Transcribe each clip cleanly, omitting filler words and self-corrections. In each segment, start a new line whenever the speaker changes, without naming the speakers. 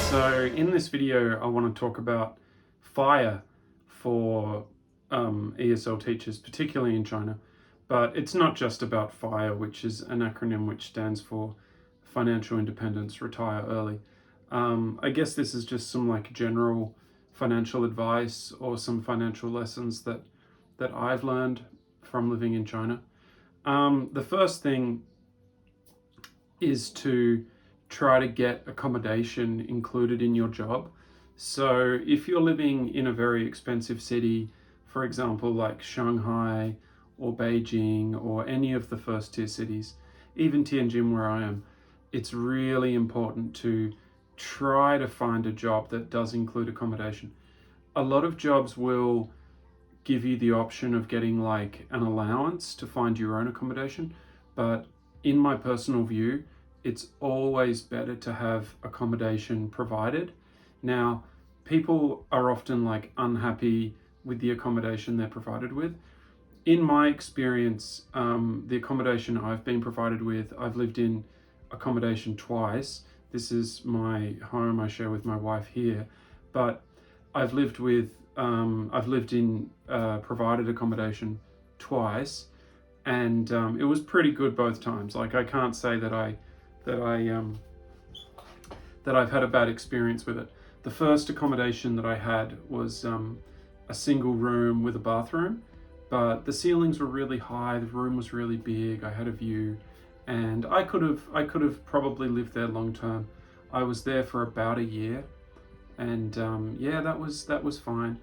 So in this video, I want to talk about FIRE for ESL teachers, particularly in China. But it's not just about FIRE, which is an acronym which stands for Financial Independence, Retire Early. I guess this is just some like general financial advice or some financial lessons that I've learned from living in China. The first thing is to try to get accommodation included in your job. So if you're living in a very expensive city, for example, like Shanghai or Beijing or any of the first tier cities, even Tianjin where I am, it's really important to try to find a job that does include accommodation. A lot of jobs will give you the option of getting like an allowance to find your own accommodation, but in my personal view, it's always better to have accommodation provided. Now, people are often like unhappy with the accommodation they're provided with. In my experience, the accommodation I've been provided with, I've lived in accommodation twice. This is my home I share with my wife here, but I've lived in provided accommodation twice, and it was pretty good both times. Like I can't say that I've had a bad experience with it. The first accommodation that I had was a single room with a bathroom, but the ceilings were really high, the room was really big, I had a view, and I could have probably lived there long term. I was there for about a year, and yeah, that was fine.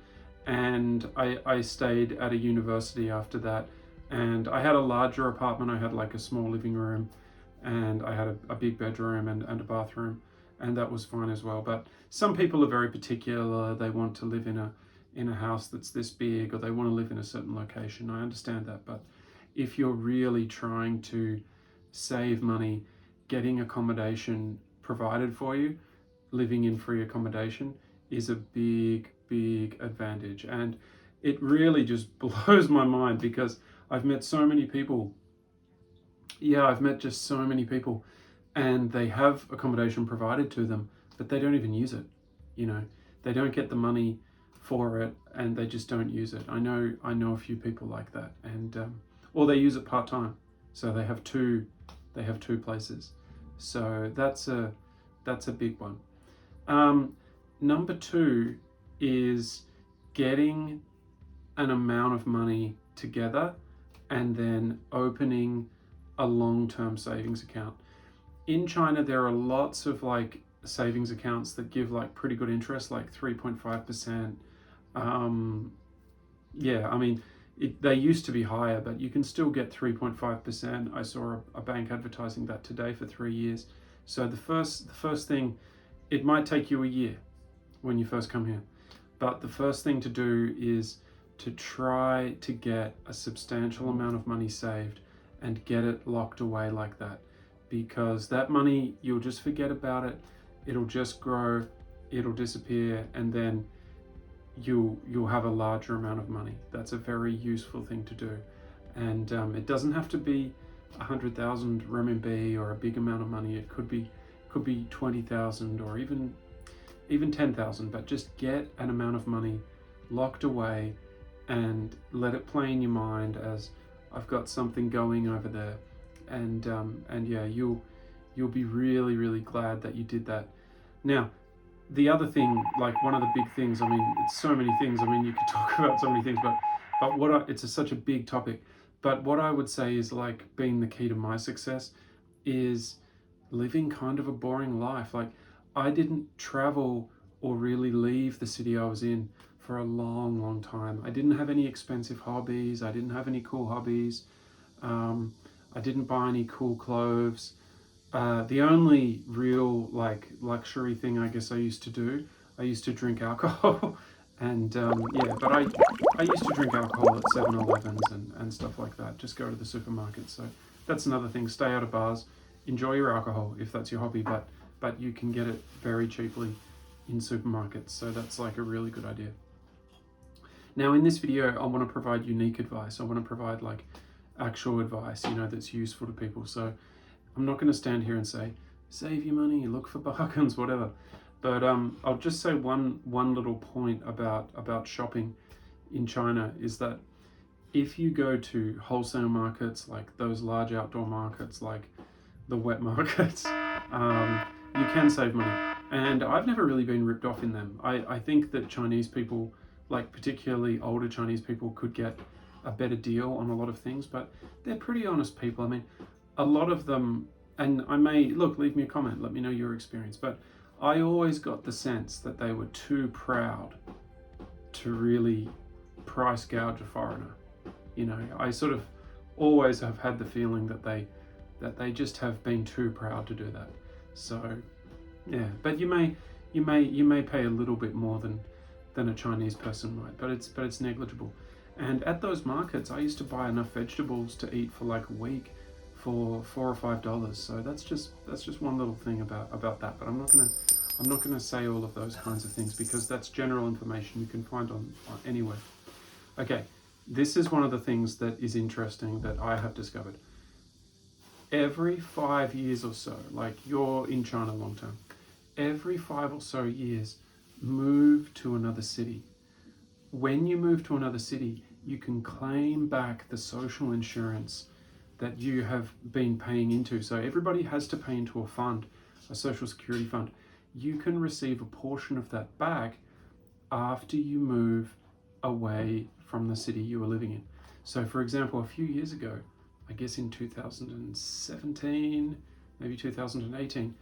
And I stayed at a university after that, and I had a larger apartment. I had like a small living room, and I had a big bedroom and a bathroom, and that was fine as well. But some people are very particular. They want to live in a house that's this big, or they want to live in a certain location. I understand that, but if you're really trying to save money, getting accommodation provided for you, living in free accommodation is a big advantage. And it really just blows my mind because I've met so many people. Yeah, I've met just so many people, and they have accommodation provided to them, but they don't even use it. You know, they don't get the money for it, and they just don't use it. I know a few people like that, and or they use it part time, so they have two places. So that's a big one. Number two is getting an amount of money together and then opening a long-term savings account. In China, there are lots of like savings accounts that give like pretty good interest, like 3.5%. Yeah, I mean, they used to be higher, but you can still get 3.5%. I saw a bank advertising that today for 3 years. So the first thing, it might take you a year when you first come here, but the first thing to do is to try to get a substantial amount of money saved and get it locked away like that, because that money, you'll just forget about it, it'll just grow, it'll disappear, and then you'll have a larger amount of money. That's a very useful thing to do. And it doesn't have to be 100,000 renminbi or a big amount of money. It could be 20,000 or even 10,000, but just get an amount of money locked away and let it play in your mind as I've got something going over there. And yeah, you'll be really glad that you did that. Now, the other thing, like one of the big things, I mean, it's so many things. I mean, you could talk about so many things, but it's such a big topic. But what I would say is like being the key to my success is living kind of a boring life. Like I didn't travel or really leave the city I was in for a long time. I didn't have any expensive hobbies. I didn't have any cool hobbies. I didn't buy any cool clothes. The only real like luxury thing I guess I used to do, I used to drink alcohol. And yeah, but I used to drink alcohol at 7-Elevens and stuff like that, just go to the supermarket. So that's another thing, stay out of bars, enjoy your alcohol if that's your hobby, but you can get it very cheaply in supermarkets. So that's like a really good idea. Now in this video, I want to provide unique advice. I want to provide like actual advice, you know, that's useful to people. So I'm not going to stand here and say, save your money, look for bargains, whatever. But I'll just say one little point about shopping in China is that if you go to wholesale markets, like those large outdoor markets, like the wet markets, you can save money. And I've never really been ripped off in them. I think that Chinese people, like particularly older Chinese people, could get a better deal on a lot of things, but they're pretty honest people. I mean, a lot of them, and I may, look, leave me a comment, let me know your experience, but I always got the sense that they were too proud to really price gouge a foreigner. You know, I sort of always have had the feeling that they just have been too proud to do that. So yeah, but you may pay a little bit more than a Chinese person might, but it's negligible. And at those markets, I used to buy enough vegetables to eat for like a week for $4 or $5. So that's just one little thing about that. But I'm not gonna say all of those kinds of things because that's general information you can find on anywhere. Okay, this is one of the things that is interesting that I have discovered. Every 5 years or so, like you're in China long term, every 5 or so years, move to another city. When you move to another city, you can claim back the social insurance that you have been paying into. So everybody has to pay into a fund, a social security fund. You can receive a portion of that back after you move away from the city you were living in. So for example, a few years ago, I guess in 2017, maybe 2018,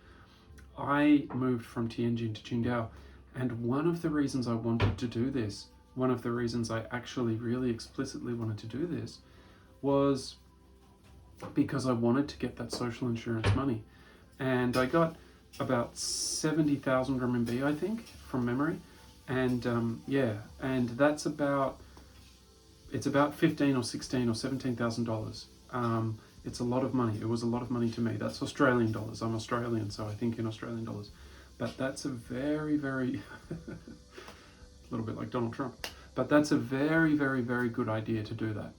I moved from Tianjin to Qingdao. And one of the reasons I wanted to do this, one of the reasons I actually really explicitly wanted to do this, was because I wanted to get that social insurance money. And I got about 70,000 RMB, I think, from memory. And yeah, and that's it's about $15 or $16 or $17,000. It's a lot of money. It was a lot of money to me. That's Australian dollars. I'm Australian, so I think in Australian dollars. But that's a very, very, a little bit like Donald Trump, but that's a very, very, very good idea to do that.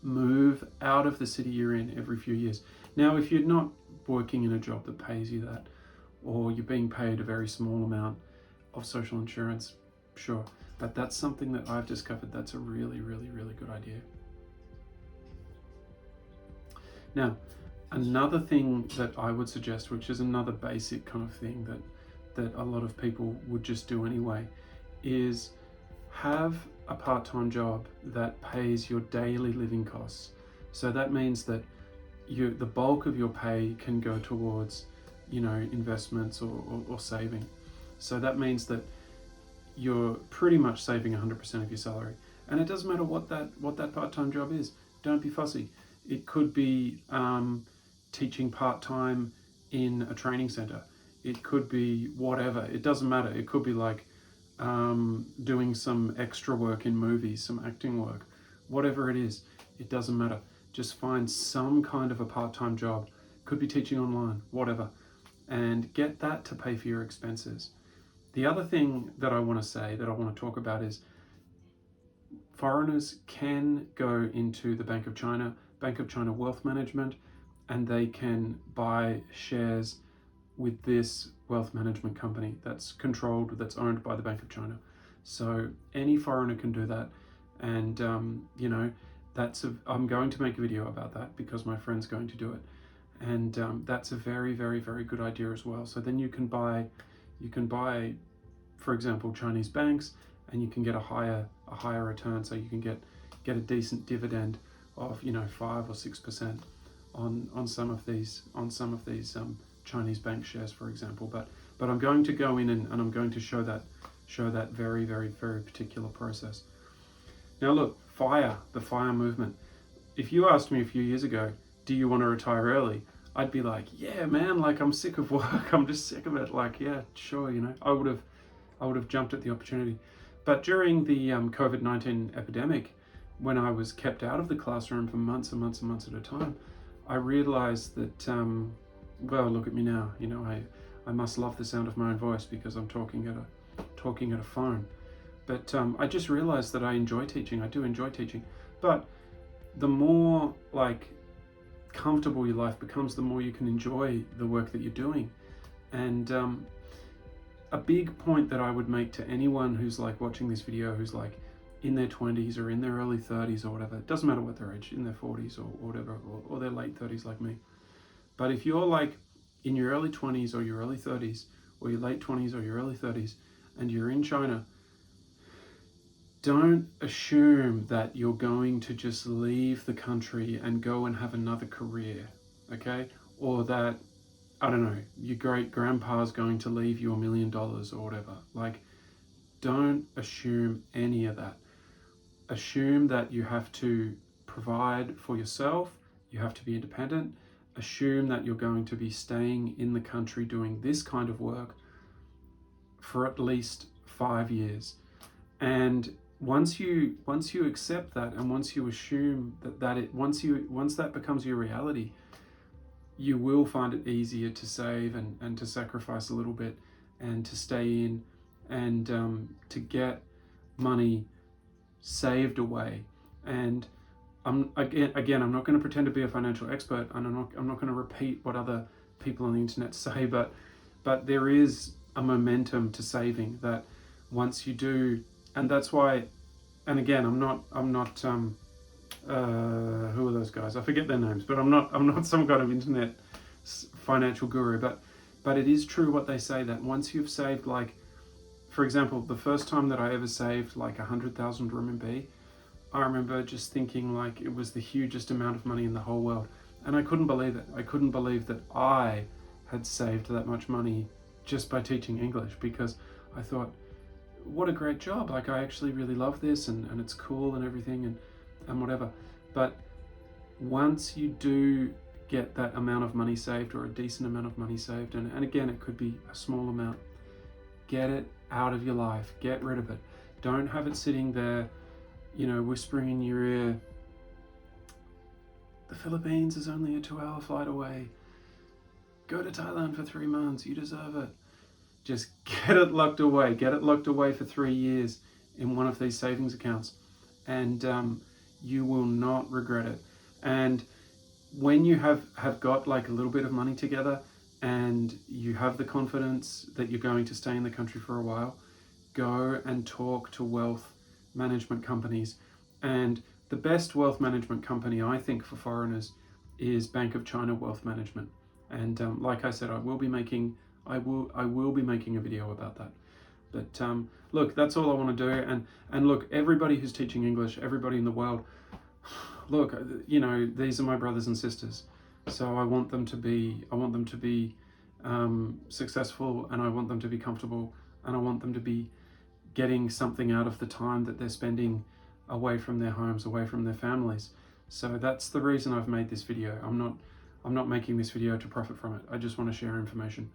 Move out of the city you're in every few years. Now, if you're not working in a job that pays you that, or you're being paid a very small amount of social insurance, sure. But that's something that I've discovered that's a really, really, really good idea. Now, another thing that I would suggest, which is another basic kind of thing that a lot of people would just do anyway, is have a part-time job that pays your daily living costs. So that means that the bulk of your pay can go towards, you know, investments or saving. So that means that you're pretty much saving 100% of your salary. And it doesn't matter what that part-time job is. Don't be fussy. It could be teaching part-time in a training center. It could be whatever. It doesn't matter. It could be like doing some extra work in movies, some acting work, whatever it is. It doesn't matter. Just find some kind of a part-time job. Could be teaching online, whatever, and get that to pay for your expenses. The other thing that I want to say, that I want to talk about, is foreigners can go into the Bank of China Wealth Management, and they can buy shares with this wealth management company that's owned by the Bank of China. So any foreigner can do that. And, you know, I'm going to make a video about that because my friend's going to do it. And that's a very, very, very good idea as well. So then you can buy, for example, Chinese banks, and you can get a higher return. So you can get a decent dividend of, you know, 5 or 6% on some of these Chinese bank shares, for example. But I'm going to go in and I'm going to show that very, very, very particular process. Now look, the FIRE movement. If you asked me a few years ago, do you want to retire early? I'd be like, yeah, man, like I'm sick of work. I'm just sick of it. Like, yeah, sure, you know, I would have jumped at the opportunity. But during the COVID-19 epidemic, when I was kept out of the classroom for months and months and months at a time, I realized that, well, look at me now. You know, I must love the sound of my own voice because I'm talking at a phone. But I just realized that I enjoy teaching. I do enjoy teaching. But the more like comfortable your life becomes, the more you can enjoy the work that you're doing. And a big point that I would make to anyone who's like watching this video, who's like in their 20s or in their early 30s or whatever, it doesn't matter what their age, in their 40s or whatever, or their late 30s like me. But if you're like in your early 20s or your early 30s, or your late 20s or your early 30s, and you're in China, don't assume that you're going to just leave the country and go and have another career, okay? Or that, I don't know, your great grandpa's going to leave you $1 million or whatever. Like, don't assume any of that. Assume that you have to provide for yourself, you have to be independent. Assume that you're going to be staying in the country doing this kind of work for at least 5 years. And once you accept that, and once you assume once that becomes your reality, you will find it easier to save and to sacrifice a little bit and to stay in and to get money saved away. And I'm not going to pretend to be a financial expert, and I'm not going to repeat what other people on the internet say, but there is a momentum to saving that once you do. And that's why, and again, I'm not who are those guys? I forget their names, but I'm not some kind of internet financial guru, but it is true what they say, that once you've saved, like, for example, the first time that I ever saved like 100,000 RMB, I remember just thinking like it was the hugest amount of money in the whole world. And I couldn't believe it. I couldn't believe that I had saved that much money just by teaching English, because I thought, what a great job. Like, I actually really love this, and it's cool and everything and whatever. But once you do get that amount of money saved, or a decent amount of money saved, and again, it could be a small amount, get it out of your life. Get rid of it. Don't have it sitting there, whispering in your ear, the Philippines is only a 2-hour flight away. Go to Thailand for 3 months. You deserve it. Just get it locked away. Get it locked away for 3 years in one of these savings accounts, and you will not regret it. And when you have got like a little bit of money together, and you have the confidence that you're going to stay in the country for a while, go and talk to wealth management companies. And the best wealth management company, I think, for foreigners is Bank of China Wealth Management. And like I said, I will be making a video about that. But look, that's all I want to do. And look, everybody who's teaching English, everybody in the world, look, these are my brothers and sisters. So I want them to be successful, and I want them to be comfortable, and I want them to be getting something out of the time that they're spending away from their homes, away from their families. So that's the reason I've made this video. I'm not making this video to profit from it. I just want to share information.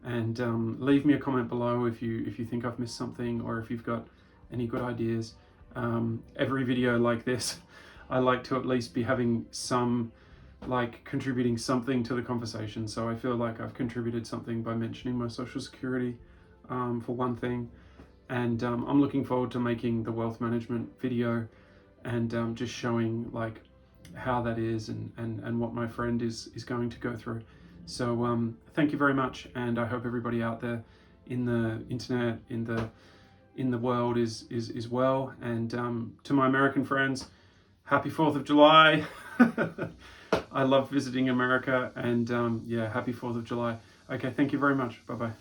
And leave me a comment below if you think I've missed something, or if you've got any good ideas. Every video like this, I like to at least be having some, like, contributing something to the conversation. So I feel like I've contributed something by mentioning my social security, for one thing. And I'm looking forward to making the wealth management video, and just showing like how that is, and what my friend is going to go through. So thank you very much, and I hope everybody out there in the internet, in the world is well. And to my American friends, happy 4th of July. I love visiting America, and yeah, happy 4th of July. Okay, thank you very much. Bye-bye.